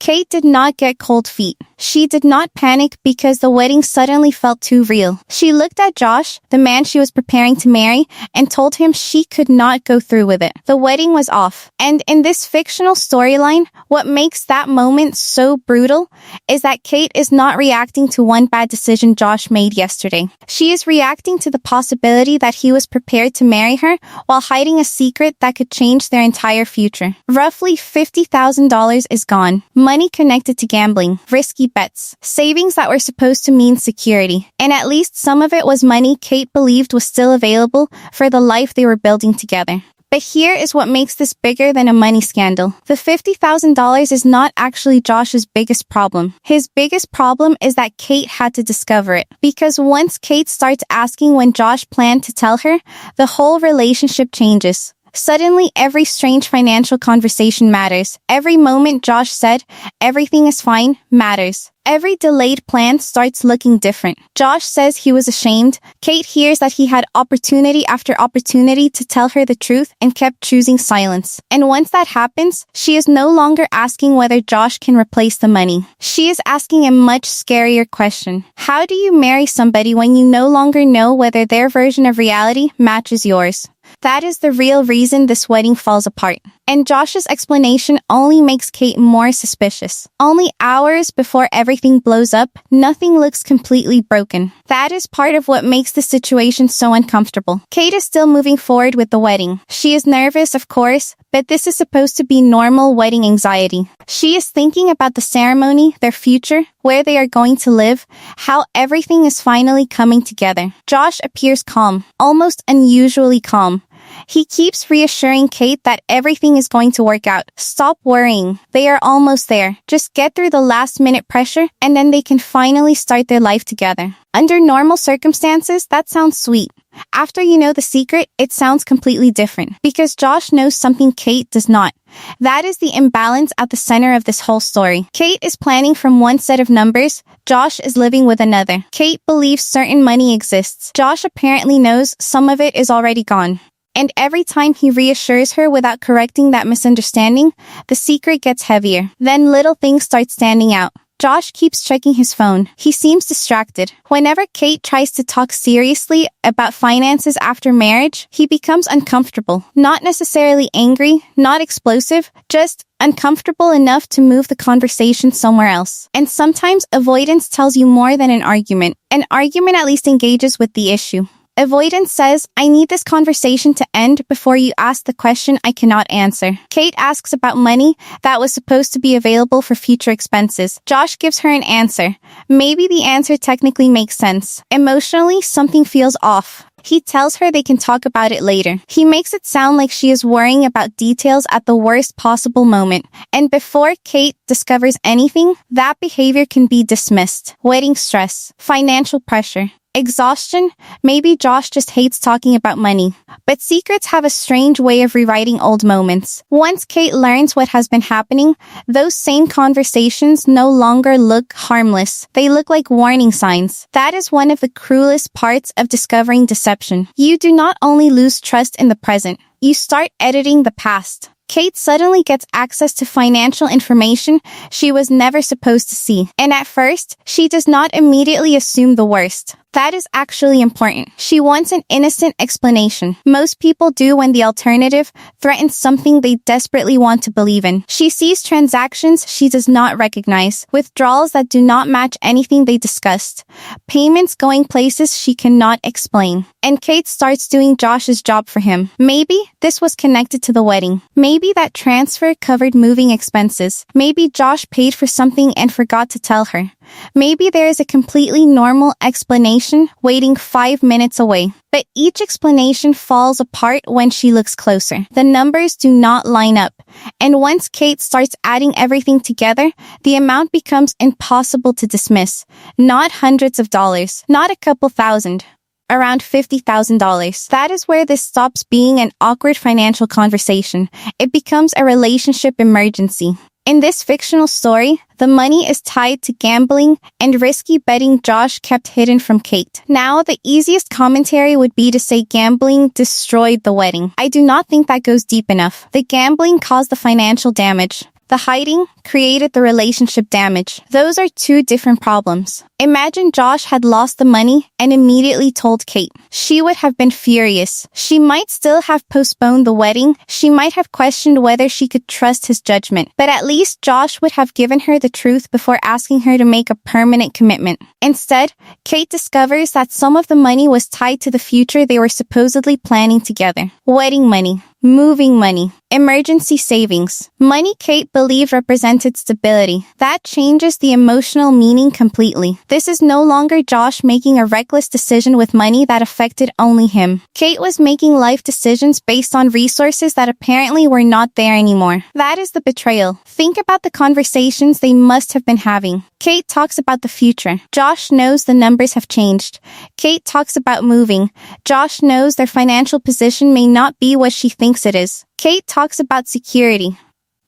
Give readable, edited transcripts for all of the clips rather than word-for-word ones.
Cate did not get cold feet. She did not panic because the wedding suddenly felt too real. She looked at Josh, the man she was preparing to marry, and told him she could not go through with it. The wedding was off. And in this fictional storyline, what makes that moment so brutal is that Cate is not reacting to one bad decision Josh made yesterday. She is reacting to the possibility that he was prepared to marry her while hiding a secret that could change their entire future. Roughly $50,000 is gone. Money connected to gambling, risky bets, savings that were supposed to mean security. And at least some of it was money Cate believed was still available for the life they were building together. But here is what makes this bigger than a money scandal. The $50,000 is not actually Josh's biggest problem. His biggest problem is that Cate had to discover it. Because once Cate starts asking when Josh planned to tell her, the whole relationship changes. Suddenly, every strange financial conversation matters. Every moment Josh said, "Everything is fine," matters. Every delayed plan starts looking different. Josh says he was ashamed. Cate hears that he had opportunity after opportunity to tell her the truth and kept choosing silence. And once that happens, she is no longer asking whether Josh can replace the money. She is asking a much scarier question. How do you marry somebody when you no longer know whether their version of reality matches yours? That is the real reason this wedding falls apart. And Josh's explanation only makes Cate more suspicious. Only hours before everything blows up, nothing looks completely broken. That is part of what makes the situation so uncomfortable. Cate is still moving forward with the wedding. She is nervous, of course, but this is supposed to be normal wedding anxiety. She is thinking about the ceremony, their future, where they are going to live, how everything is finally coming together. Josh appears calm, almost unusually calm. He keeps reassuring Cate that everything is going to work out. Stop worrying. They are almost there. Just get through the last-minute pressure, and then they can finally start their life together. Under normal circumstances, that sounds sweet. After you know the secret, it sounds completely different. Because Josh knows something Cate does not. That is the imbalance at the center of this whole story. Cate is planning from one set of numbers. Josh is living with another. Cate believes certain money exists. Josh apparently knows some of it is already gone. And every time he reassures her without correcting that misunderstanding, the secret gets heavier. Then little things start standing out. Josh keeps checking his phone. He seems distracted. Whenever Cate tries to talk seriously about finances after marriage, he becomes uncomfortable. Not necessarily angry, not explosive, just uncomfortable enough to move the conversation somewhere else. And sometimes avoidance tells you more than an argument. An argument at least engages with the issue. Avoidance says, "I need this conversation to end before you ask the question I cannot answer." Cate asks about money that was supposed to be available for future expenses. Josh gives her an answer. Maybe the answer technically makes sense. Emotionally, something feels off. He tells her they can talk about it later. He makes it sound like she is worrying about details at the worst possible moment. And before Cate discovers anything, that behavior can be dismissed. Wedding stress, financial pressure, exhaustion. Maybe Josh just hates talking about money. But secrets have a strange way of rewriting old moments. Once Cate learns what has been happening, those same conversations no longer look harmless. They look like warning signs. That is one of the cruelest parts of discovering deception. You do not only lose trust in the present, you start editing the past. Cate suddenly gets access to financial information she was never supposed to see. And at first, she does not immediately assume the worst. That is actually important. She wants an innocent explanation. Most people do when the alternative threatens something they desperately want to believe in. She sees transactions she does not recognize, withdrawals that do not match anything they discussed, payments going places she cannot explain. And Cate starts doing Josh's job for him. Maybe this was connected to the wedding. Maybe that transfer covered moving expenses. Maybe Josh paid for something and forgot to tell her. Maybe there is a completely normal explanation waiting 5 minutes away. But each explanation falls apart when she looks closer. The numbers do not line up. And once Cate starts adding everything together, the amount becomes impossible to dismiss. Not hundreds of dollars, not a couple thousand. Around $50,000. That is where this stops being an awkward financial conversation. It becomes a relationship emergency. In this fictional story, the money is tied to gambling and risky betting Josh kept hidden from Cate. Now, the easiest commentary would be to say gambling destroyed the wedding. I do not think that goes deep enough. The gambling caused the financial damage. The hiding created the relationship damage. Those are two different problems. Imagine Josh had lost the money and immediately told Cate. She would have been furious. She might still have postponed the wedding. She might have questioned whether she could trust his judgment. But at least Josh would have given her the truth before asking her to make a permanent commitment. Instead, Cate discovers that some of the money was tied to the future they were supposedly planning together. Wedding money, moving money, emergency savings. Money Cate believed represented stability. That changes the emotional meaning completely. This is no longer Josh making a reckless decision with money that affected only him. Cate was making life decisions based on resources that apparently were not there anymore. That is the betrayal. Think about the conversations they must have been having. Cate talks about the future. Josh knows the numbers have changed. Cate talks about moving. Josh knows their financial position may not be what she thinks it is. Cate talks about security.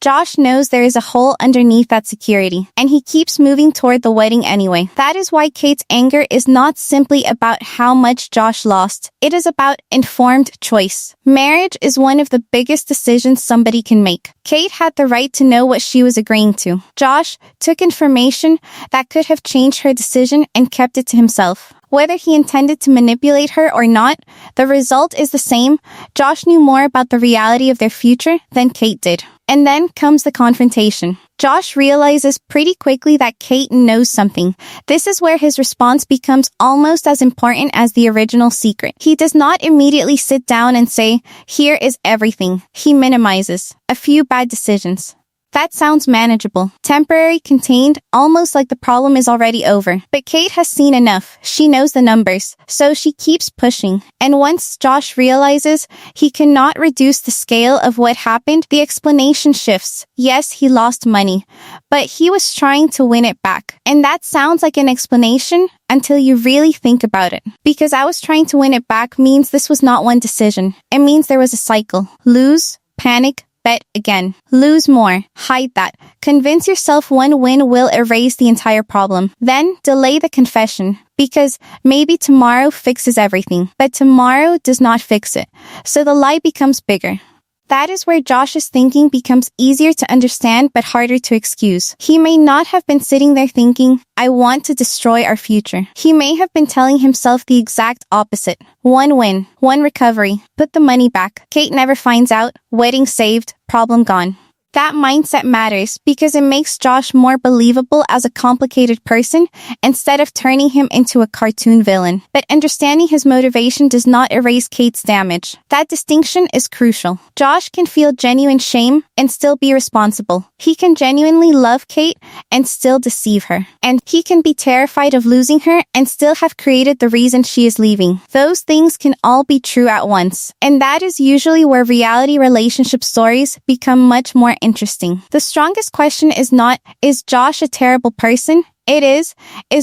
Josh knows there is a hole underneath that security, and he keeps moving toward the wedding anyway. That is why Cate's anger is not simply about how much Josh lost. It is about informed choice. Marriage is one of the biggest decisions somebody can make. Cate had the right to know what she was agreeing to. Josh took information that could have changed her decision and kept it to himself. Whether he intended to manipulate her or not, the result is the same. Josh knew more about the reality of their future than Cate did. And then comes the confrontation. Josh realizes pretty quickly that Cate knows something. This is where his response becomes almost as important as the original secret. He does not immediately sit down and say, "Here is everything." He minimizes a few bad decisions. That sounds manageable, temporary, contained, almost like the problem is already over. But Cate has seen enough. She knows the numbers, so she keeps pushing. And once Josh realizes he cannot reduce the scale of what happened, the explanation shifts. Yes, he lost money, but he was trying to win it back. And that sounds like an explanation until you really think about it. Because I was trying to win it back means this was not one decision. It means there was a cycle. Lose, panic, bet again. Lose more. Hide that. Convince yourself one win will erase the entire problem. Then delay the confession. Because maybe tomorrow fixes everything. But tomorrow does not fix it. So the lie becomes bigger. That is where Josh's thinking becomes easier to understand but harder to excuse. He may not have been sitting there thinking, "I want to destroy our future." He may have been telling himself the exact opposite. One win, one recovery, put the money back. Cate never finds out, wedding saved, problem gone. That mindset matters because it makes Josh more believable as a complicated person instead of turning him into a cartoon villain. But understanding his motivation does not erase Cate's damage. That distinction is crucial. Josh can feel genuine shame and still be responsible. He can genuinely love Cate and still deceive her. And he can be terrified of losing her and still have created the reason she is leaving. Those things can all be true at once. And that is usually where reality relationship stories become much more interesting. The strongest question is not, is Josh a terrible person? It is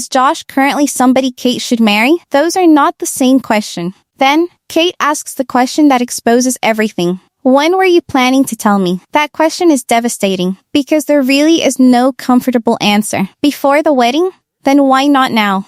Josh currently somebody Cate should marry? Those are not the same question. Then, Cate asks the question that exposes everything. When were you planning to tell me? That question is devastating, because there really is no comfortable answer. Before the wedding? Then why not now?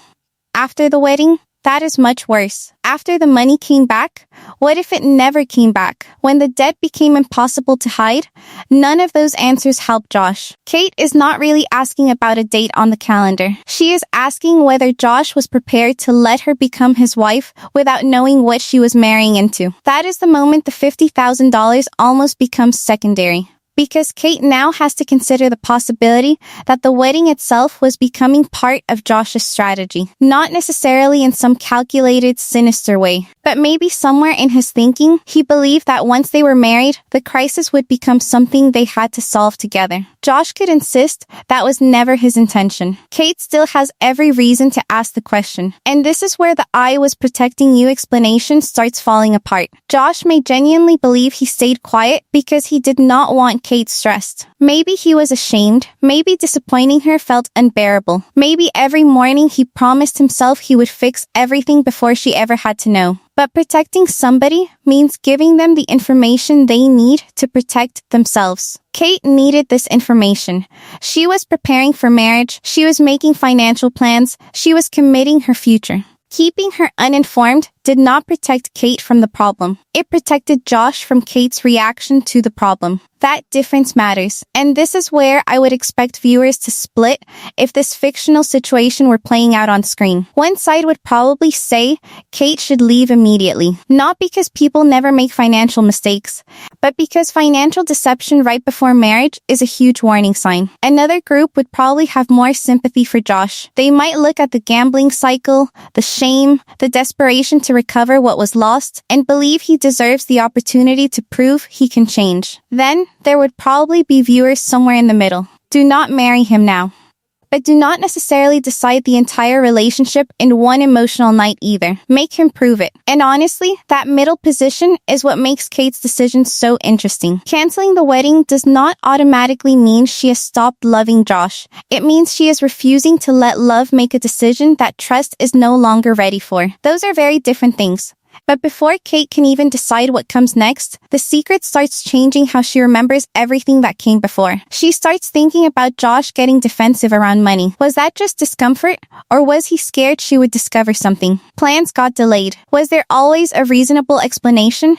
After the wedding? That is much worse. After the money came back? What if it never came back? When the debt became impossible to hide? None of those answers helped Josh. Cate is not really asking about a date on the calendar. She is asking whether Josh was prepared to let her become his wife without knowing what she was marrying into. That is the moment the $50,000 almost becomes secondary. Because Cate now has to consider the possibility that the wedding itself was becoming part of Josh's strategy. Not necessarily in some calculated, sinister way, but maybe somewhere in his thinking, he believed that once they were married, the crisis would become something they had to solve together. Josh could insist that was never his intention. Cate still has every reason to ask the question. And this is where the "I was protecting you" explanation starts falling apart. Josh may genuinely believe he stayed quiet because he did not want Cate stressed. Maybe he was ashamed. Maybe disappointing her felt unbearable. Maybe every morning he promised himself he would fix everything before she ever had to know. But protecting somebody means giving them the information they need to protect themselves. Cate needed this information. She was preparing for marriage. She was making financial plans. She was committing her future. Keeping her uninformed did not protect Cate from the problem. It protected Josh from Kate's reaction to the problem. That difference matters, and this is where I would expect viewers to split if this fictional situation were playing out on screen. One side would probably say Cate should leave immediately, not because people never make financial mistakes, but because financial deception right before marriage is a huge warning sign. Another group would probably have more sympathy for Josh. They might look at the gambling cycle, the shame, the desperation to recover what was lost, and believe he deserves the opportunity to prove he can change. Then, there would probably be viewers somewhere in the middle. Do not marry him now. But do not necessarily decide the entire relationship in one emotional night either. Make him prove it. And honestly, that middle position is what makes Kate's decision so interesting. Canceling the wedding does not automatically mean she has stopped loving Josh. It means she is refusing to let love make a decision that trust is no longer ready for. Those are very different things. But before Cate can even decide what comes next, the secret starts changing how she remembers everything that came before. She starts thinking about Josh getting defensive around money. Was that just discomfort? Or was he scared she would discover something? Plans got delayed. Was there always a reasonable explanation?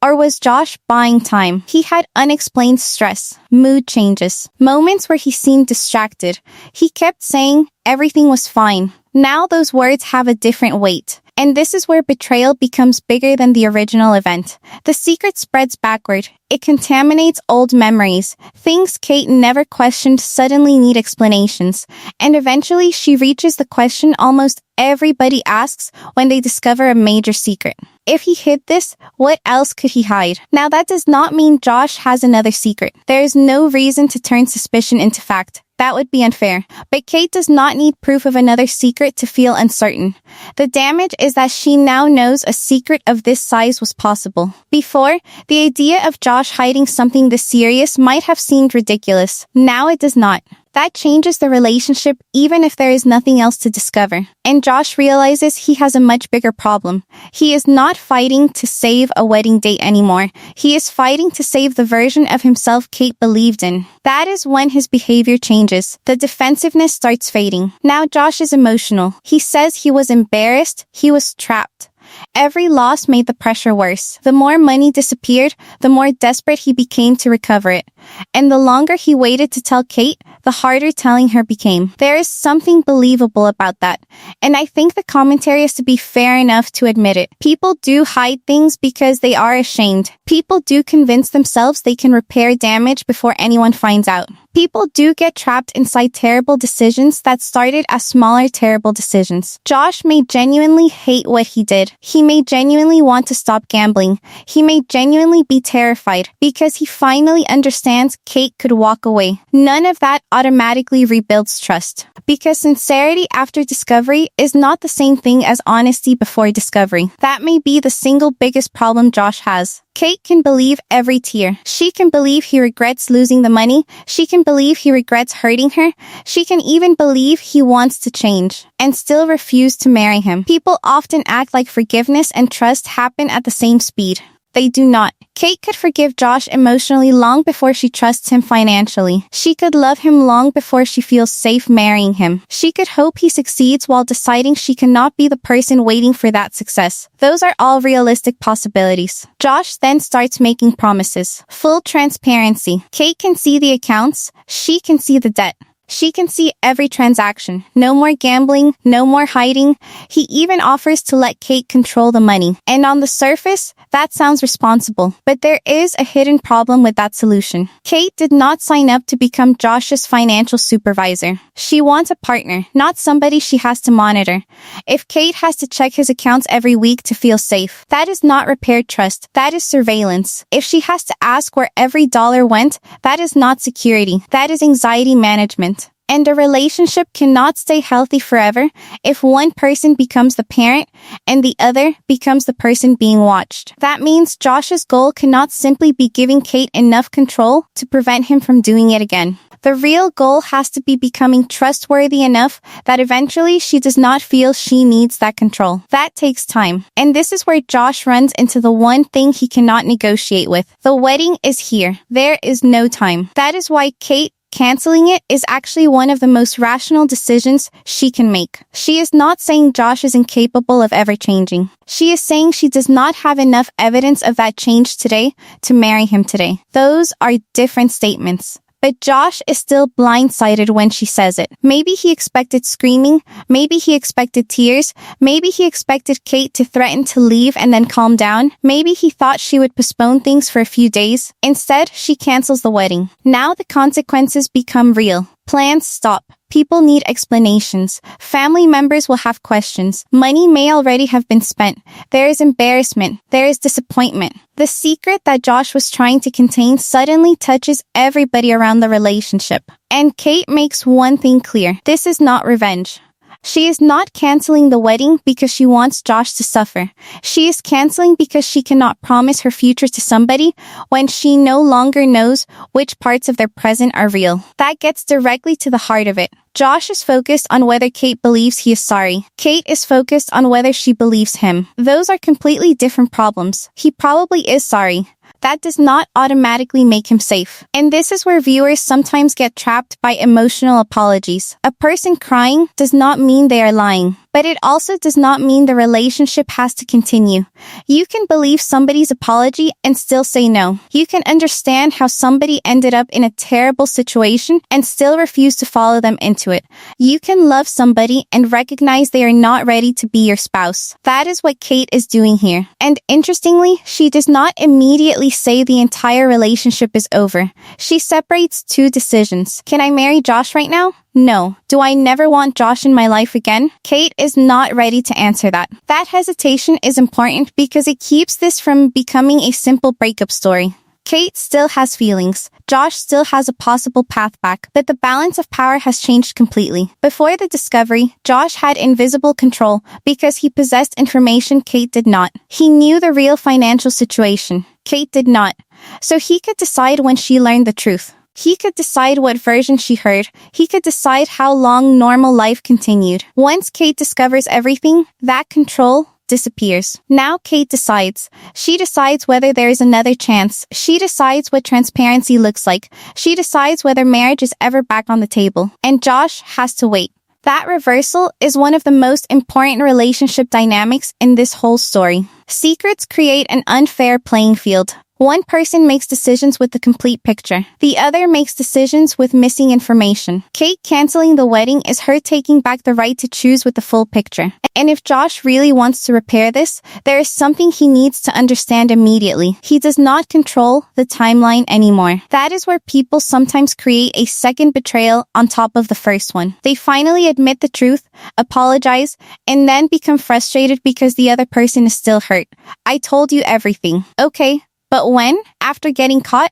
Or was Josh buying time? He had unexplained stress, mood changes, moments where he seemed distracted. He kept saying everything was fine. Now those words have a different weight. And this is where betrayal becomes bigger than the original event. The secret spreads backward. It contaminates old memories. Things Cate never questioned suddenly need explanations. And eventually she reaches the question almost everybody asks when they discover a major secret. If he hid this, what else could he hide? Now that does not mean Josh has another secret. There is no reason to turn suspicion into fact. That would be unfair. But Cate does not need proof of another secret to feel uncertain. The damage is that she now knows a secret of this size was possible. Before, the idea of Josh hiding something this serious might have seemed ridiculous. Now it does not. That changes the relationship even if there is nothing else to discover. And Josh realizes he has a much bigger problem. He is not fighting to save a wedding date anymore. He is fighting to save the version of himself Cate believed in. That is when his behavior changes. The defensiveness starts fading. Now Josh is emotional. He says he was embarrassed. He was trapped. Every loss made the pressure worse. The more money disappeared, the more desperate he became to recover it. And the longer he waited to tell Cate, the harder telling her became. There is something believable about that. And I think the commentary is to be fair enough to admit it. People do hide things because they are ashamed. People do convince themselves they can repair damage before anyone finds out. People do get trapped inside terrible decisions that started as smaller terrible decisions. Josh may genuinely hate what he did. He may genuinely want to stop gambling. He may genuinely be terrified because he finally understands Cate could walk away. None of that automatically rebuilds trust. Because sincerity after discovery is not the same thing as honesty before discovery. That may be the single biggest problem Josh has. Cate can believe every tear. She can believe he regrets losing the money. She can believe he regrets hurting her. She can even believe he wants to change and still refuse to marry him. People often act like forgiveness and trust happen at the same speed. They do not. Cate could forgive Josh emotionally long before she trusts him financially. She could love him long before she feels safe marrying him. She could hope he succeeds while deciding she cannot be the person waiting for that success. Those are all realistic possibilities. Josh then starts making promises. Full transparency. Cate can see the accounts. She can see the debt. She can see every transaction. No more gambling, no more hiding. He even offers to let Cate control the money. And on the surface, that sounds responsible. But there is a hidden problem with that solution. Cate did not sign up to become Josh's financial supervisor. She wants a partner, not somebody she has to monitor. If Cate has to check his accounts every week to feel safe, that is not repaired trust. That is surveillance. If she has to ask where every dollar went, that is not security. That is anxiety management. And a relationship cannot stay healthy forever if one person becomes the parent and the other becomes the person being watched. That means Josh's goal cannot simply be giving Cate enough control to prevent him from doing it again. The real goal has to be becoming trustworthy enough that eventually she does not feel she needs that control. That takes time. And this is where Josh runs into the one thing he cannot negotiate with. The wedding is here. There is no time. That is why Cate canceling it is actually one of the most rational decisions she can make. She is not saying Josh is incapable of ever changing. She is saying she does not have enough evidence of that change today to marry him today. Those are different statements. But Josh is still blindsided when she says it. Maybe he expected screaming, maybe he expected tears, maybe he expected Cate to threaten to leave and then calm down, maybe he thought she would postpone things for a few days. Instead, she cancels the wedding. Now the consequences become real. Plans stop. People need explanations. Family members will have questions. Money may already have been spent. There is embarrassment. There is disappointment. The secret that Josh was trying to contain suddenly touches everybody around the relationship. And Cate makes one thing clear. This is not revenge. She is not canceling the wedding because she wants Josh to suffer. She is canceling because she cannot promise her future to somebody when she no longer knows which parts of their present are real. That gets directly to the heart of it. Josh is focused on whether Cate believes he is sorry. Cate is focused on whether she believes him. Those are completely different problems. He probably is sorry. That does not automatically make him safe. And this is where viewers sometimes get trapped by emotional apologies. A person crying does not mean they are lying. But it also does not mean the relationship has to continue. You can believe somebody's apology and still say no. You can understand how somebody ended up in a terrible situation and still refuse to follow them into it. You can love somebody and recognize they are not ready to be your spouse. That is what Cate is doing here. And interestingly, she does not immediately say the entire relationship is over. She separates two decisions. Can I marry Josh right now? No. Do I never want Josh in my life again? Cate is not ready to answer that. That hesitation is important because it keeps this from becoming a simple breakup story. Cate still has feelings. Josh still has a possible path back, but the balance of power has changed completely. Before the discovery, Josh had invisible control because he possessed information Cate did not. He knew the real financial situation. Cate did not. So he could decide when she learned the truth. He could decide what version she heard. He could decide how long normal life continued. Once Cate discovers everything, that control disappears. Now Cate decides. She decides whether there is another chance. She decides what transparency looks like. She decides whether marriage is ever back on the table. And Josh has to wait. That reversal is one of the most important relationship dynamics in this whole story. Secrets create an unfair playing field. One person makes decisions with the complete picture. The other makes decisions with missing information. Cate canceling the wedding is her taking back the right to choose with the full picture. And if Josh really wants to repair this, there is something he needs to understand immediately. He does not control the timeline anymore. That is where people sometimes create a second betrayal on top of the first one. They finally admit the truth, apologize, and then become frustrated because the other person is still hurt. I told you everything. Okay. But when? After getting caught?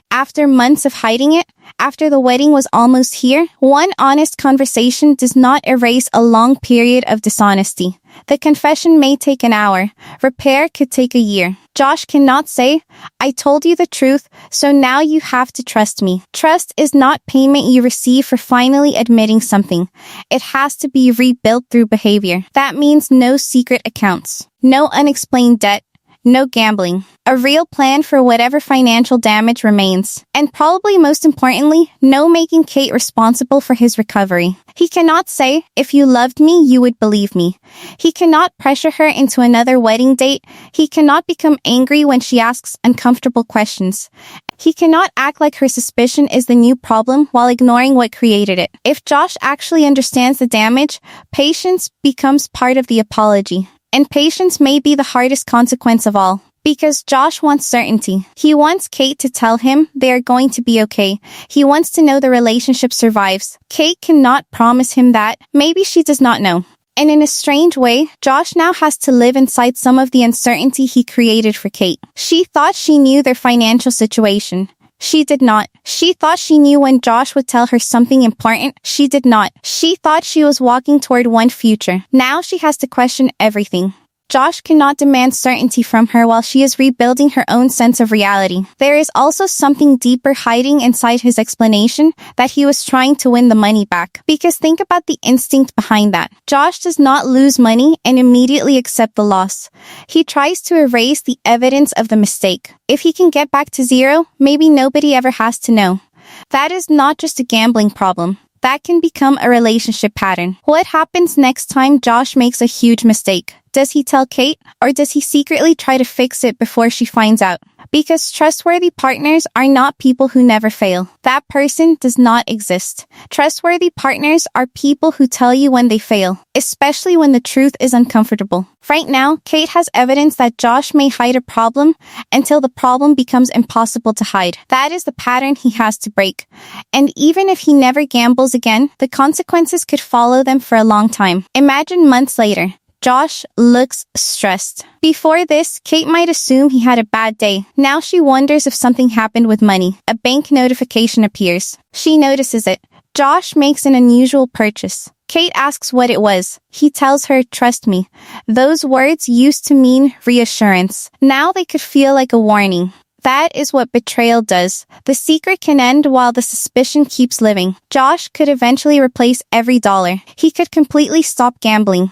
After months of hiding it? After the wedding was almost here? One honest conversation does not erase a long period of dishonesty. The confession may take an hour. Repair could take a year. Josh cannot say, I told you the truth, so now you have to trust me. Trust is not payment you receive for finally admitting something. It has to be rebuilt through behavior. That means no secret accounts, no unexplained debt, no gambling. A real plan for whatever financial damage remains. And probably most importantly, no making Cate responsible for his recovery. He cannot say, if you loved me, you would believe me. He cannot pressure her into another wedding date. He cannot become angry when she asks uncomfortable questions. He cannot act like her suspicion is the new problem while ignoring what created it. If Josh actually understands the damage, patience becomes part of the apology. And patience may be the hardest consequence of all. Because Josh wants certainty. He wants Cate to tell him they are going to be okay. He wants to know the relationship survives. Cate cannot promise him that. Maybe she does not know. And in a strange way, Josh now has to live inside some of the uncertainty he created for Cate. She thought she knew their financial situation. She did not. She thought she knew when Josh would tell her something important. She did not. She thought she was walking toward one future. Now she has to question everything. Josh cannot demand certainty from her while she is rebuilding her own sense of reality. There is also something deeper hiding inside his explanation that he was trying to win the money back. Because think about the instinct behind that. Josh does not lose money and immediately accept the loss. He tries to erase the evidence of the mistake. If he can get back to zero, maybe nobody ever has to know. That is not just a gambling problem. That can become a relationship pattern. What happens next time Josh makes a huge mistake? Does he tell Cate, or does he secretly try to fix it before she finds out? Because trustworthy partners are not people who never fail. That person does not exist. Trustworthy partners are people who tell you when they fail, especially when the truth is uncomfortable. Right now, Cate has evidence that Josh may hide a problem until the problem becomes impossible to hide. That is the pattern he has to break. And even if he never gambles again, the consequences could follow them for a long time. Imagine months later. Josh looks stressed. Before this, Cate might assume he had a bad day. Now she wonders if something happened with money. A bank notification appears. She notices it. Josh makes an unusual purchase. Cate asks what it was. He tells her, "Trust me." Those words used to mean reassurance. Now they could feel like a warning. That is what betrayal does. The secret can end while the suspicion keeps living. Josh could eventually replace every dollar. He could completely stop gambling.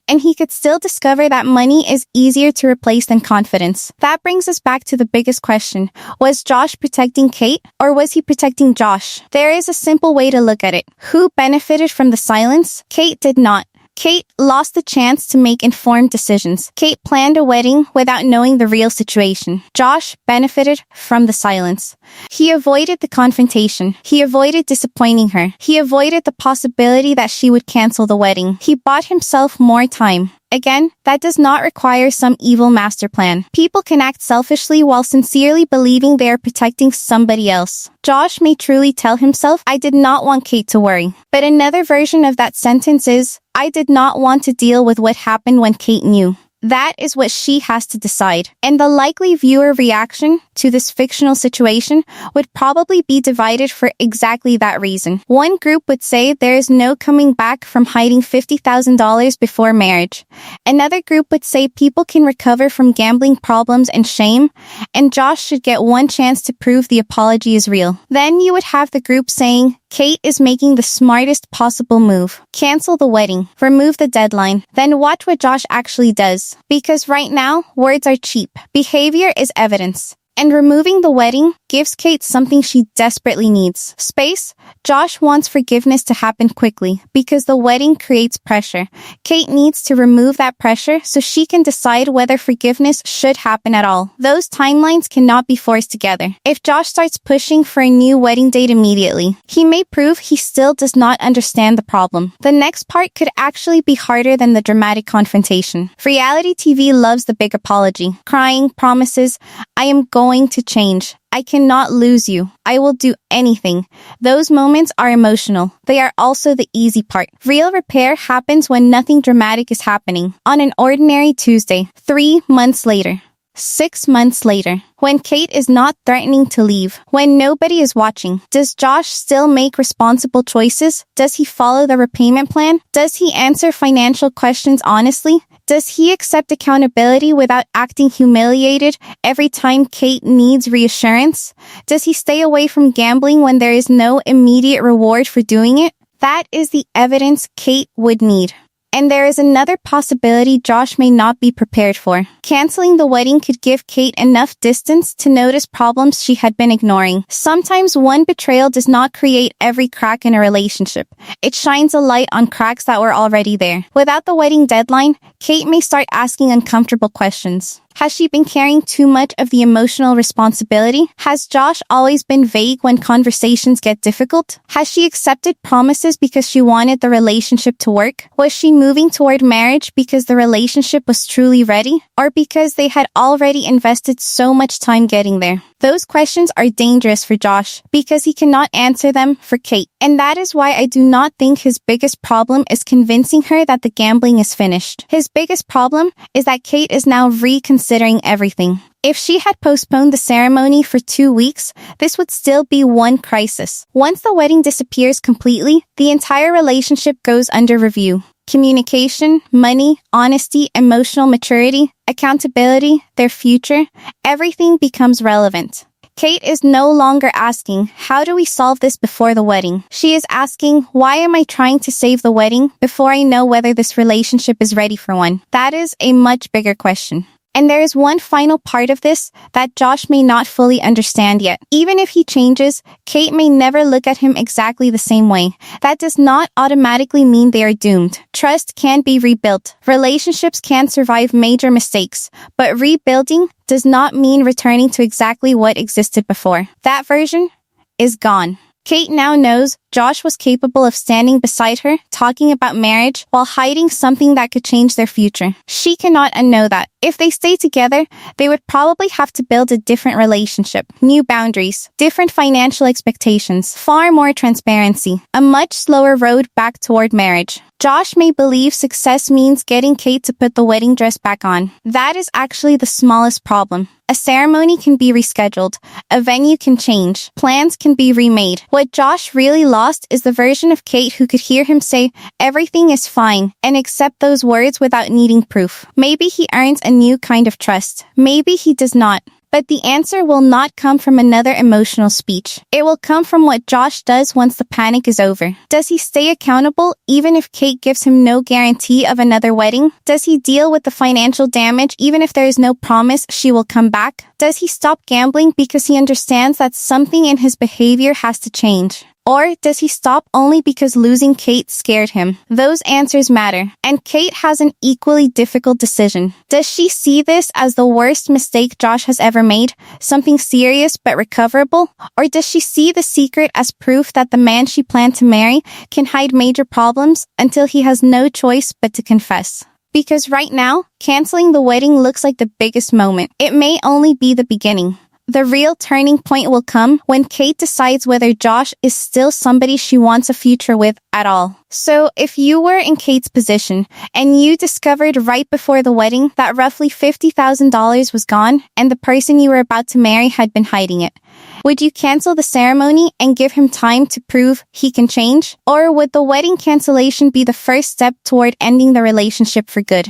And he could still discover that money is easier to replace than confidence. That brings us back to the biggest question. Was Josh protecting Cate, or was he protecting Josh? There is a simple way to look at it. Who benefited from the silence? Cate did not. Cate lost the chance to make informed decisions. Cate planned a wedding without knowing the real situation. Josh benefited from the silence. He avoided the confrontation. He avoided disappointing her. He avoided the possibility that she would cancel the wedding. He bought himself more time. Again, that does not require some evil master plan. People can act selfishly while sincerely believing they are protecting somebody else. Josh may truly tell himself, "I did not want Cate to worry." But another version of that sentence is, "I did not want to deal with what happened when Cate knew." That is what she has to decide. And the likely viewer reaction to this fictional situation would probably be divided for exactly that reason. One group would say there is no coming back from hiding $50,000 before marriage. Another group would say people can recover from gambling problems and shame, and Josh should get one chance to prove the apology is real. Then you would have the group saying, Cate is making the smartest possible move. Cancel the wedding. Remove the deadline. Then watch what Josh actually does. Because right now, words are cheap. Behavior is evidence. And removing the wedding gives Cate something she desperately needs. Space. Josh wants forgiveness to happen quickly because the wedding creates pressure. Cate needs to remove that pressure so she can decide whether forgiveness should happen at all. Those timelines cannot be forced together. If Josh starts pushing for a new wedding date immediately, he may prove he still does not understand the problem. The next part could actually be harder than the dramatic confrontation. Reality TV loves the big apology. Crying, promises, "I am going to change. I cannot lose you. I will do anything." Those moments are emotional. They are also the easy part. Real repair happens when nothing dramatic is happening. On an ordinary Tuesday, 3 months later. 6 months later, when Cate is not threatening to leave, when nobody is watching, does Josh still make responsible choices? Does he follow the repayment plan? Does he answer financial questions honestly? Does he accept accountability without acting humiliated every time Cate needs reassurance? Does he stay away from gambling when there is no immediate reward for doing it? That is the evidence Cate would need. And there is another possibility Josh may not be prepared for. Canceling the wedding could give Cate enough distance to notice problems she had been ignoring. Sometimes one betrayal does not create every crack in a relationship. It shines a light on cracks that were already there. Without the wedding deadline, Cate may start asking uncomfortable questions. Has she been carrying too much of the emotional responsibility? Has Josh always been vague when conversations get difficult? Has she accepted promises because she wanted the relationship to work? Was she moving toward marriage because the relationship was truly ready? Or because they had already invested so much time getting there? Those questions are dangerous for Josh because he cannot answer them for Cate. And that is why I do not think his biggest problem is convincing her that the gambling is finished. His biggest problem is that Cate is now reconsidering everything. If she had postponed the ceremony for 2 weeks, this would still be one crisis. Once the wedding disappears completely, the entire relationship goes under review. Communication, money, honesty, emotional maturity, accountability, their future, everything becomes relevant. Cate is no longer asking, how do we solve this before the wedding? She is asking, why am I trying to save the wedding before I know whether this relationship is ready for one? That is a much bigger question. And there is one final part of this that Josh may not fully understand yet. Even if he changes, Cate may never look at him exactly the same way. That does not automatically mean they are doomed. Trust can be rebuilt. Relationships can survive major mistakes, but rebuilding does not mean returning to exactly what existed before. That version is gone. Cate now knows Josh was capable of standing beside her, talking about marriage, while hiding something that could change their future. She cannot unknow that. If they stay together, they would probably have to build a different relationship, new boundaries, different financial expectations, far more transparency, a much slower road back toward marriage. Josh may believe success means getting Cate to put the wedding dress back on. That is actually the smallest problem. A ceremony can be rescheduled. A venue can change. Plans can be remade. What Josh really lost is the version of Cate who could hear him say, "Everything is fine," and accept those words without needing proof. Maybe he earns a new kind of trust. Maybe he does not. But the answer will not come from another emotional speech. It will come from what Josh does once the panic is over. Does he stay accountable even if Cate gives him no guarantee of another wedding? Does he deal with the financial damage even if there is no promise she will come back? Does he stop gambling because he understands that something in his behavior has to change? Or does he stop only because losing Cate scared him? Those answers matter, and Cate has an equally difficult decision. Does she see this as the worst mistake Josh has ever made, something serious but recoverable? Or does she see the secret as proof that the man she planned to marry can hide major problems until he has no choice but to confess? Because right now, canceling the wedding looks like the biggest moment. It may only be the beginning. The real turning point will come when Cate decides whether Josh is still somebody she wants a future with at all. So if you were in Cate's position and you discovered right before the wedding that roughly $50,000 was gone and the person you were about to marry had been hiding it, would you cancel the ceremony and give him time to prove he can change? Or would the wedding cancellation be the first step toward ending the relationship for good?